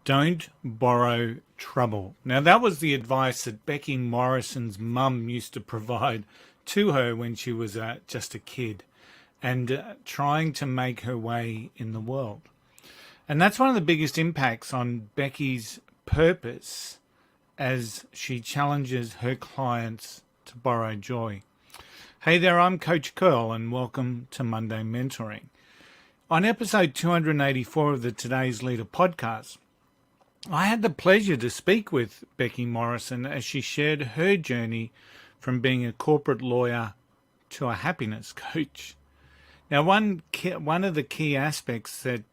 Don't borrow trouble. Now, that was the advice that Becky Morrison's mum used to provide to her when she was just a kid and trying to make her way in the world. And that's one of the biggest impacts on Becky's purpose as she challenges her clients to borrow joy. Hey there, I'm Coach Curl and welcome to Monday Mentoring. On episode 284 of the Today's Leader podcast, I had the pleasure to speak with Becky Morrison as she shared her journey from being a corporate lawyer to a happiness coach. Now, one of the key aspects that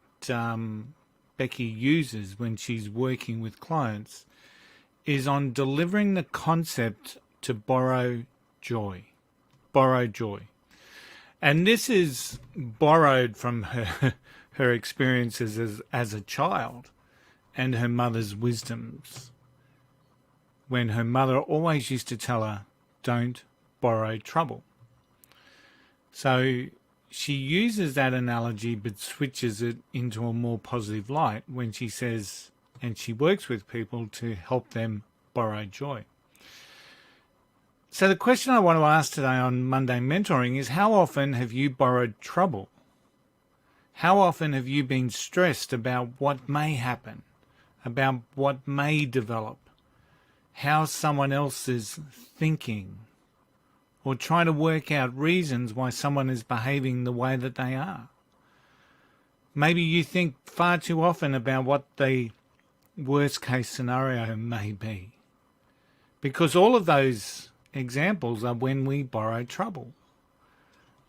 Becky uses when she's working with clients is on delivering the concept to borrow joy. Borrow joy. And this is borrowed from her experiences as a child and her mother's wisdoms, when her mother always used to tell her, don't borrow trouble. So she uses that analogy but switches it into a more positive light when she says, and she works with people to help them borrow joy. So the question I want to ask today on Monday Mentoring is, how often have you borrowed trouble? How often have you been stressed about what may happen, about what may develop, how someone else is thinking, or trying to work out reasons why someone is behaving the way that they are? Maybe you think far too often about what the worst case scenario may be, because all of those examples are when we borrow trouble.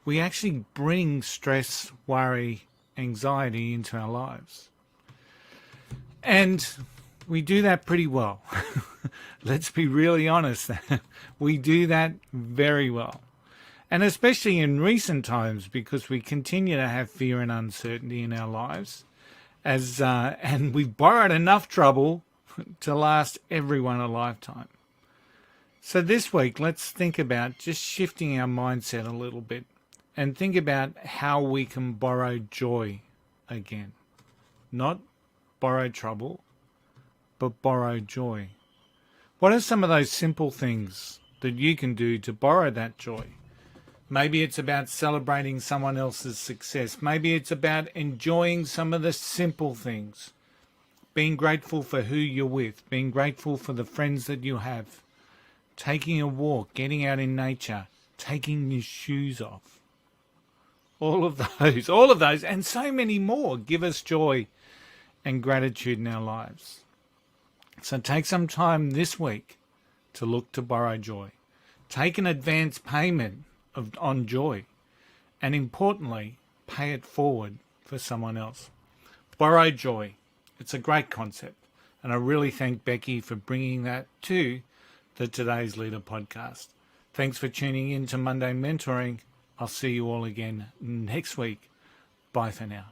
We actually bring stress, worry, anxiety into our lives. And we do that pretty well. Let's be really honest. We do that very well. And especially in recent times, because we continue to have fear and uncertainty in our lives, and we've borrowed enough trouble to last everyone a lifetime. So this week, let's think about just shifting our mindset a little bit and think about how we can borrow joy again. Not borrow trouble, but borrow joy. What are some of those simple things that you can do to borrow that joy? Maybe it's about celebrating someone else's success. Maybe it's about enjoying some of the simple things. Being grateful for who you're with, being grateful for the friends that you have, taking a walk, getting out in nature, taking your shoes off. All of those, and so many more give us joy and gratitude in our lives. So take some time this week to look to borrow joy. Take an advance payment on joy, and importantly, pay it forward for someone else. Borrow joy. It's a great concept, and I really thank Becky for bringing that to the Today's Leader podcast. Thanks for tuning in to Monday Mentoring. I'll see you all again next week. Bye for now.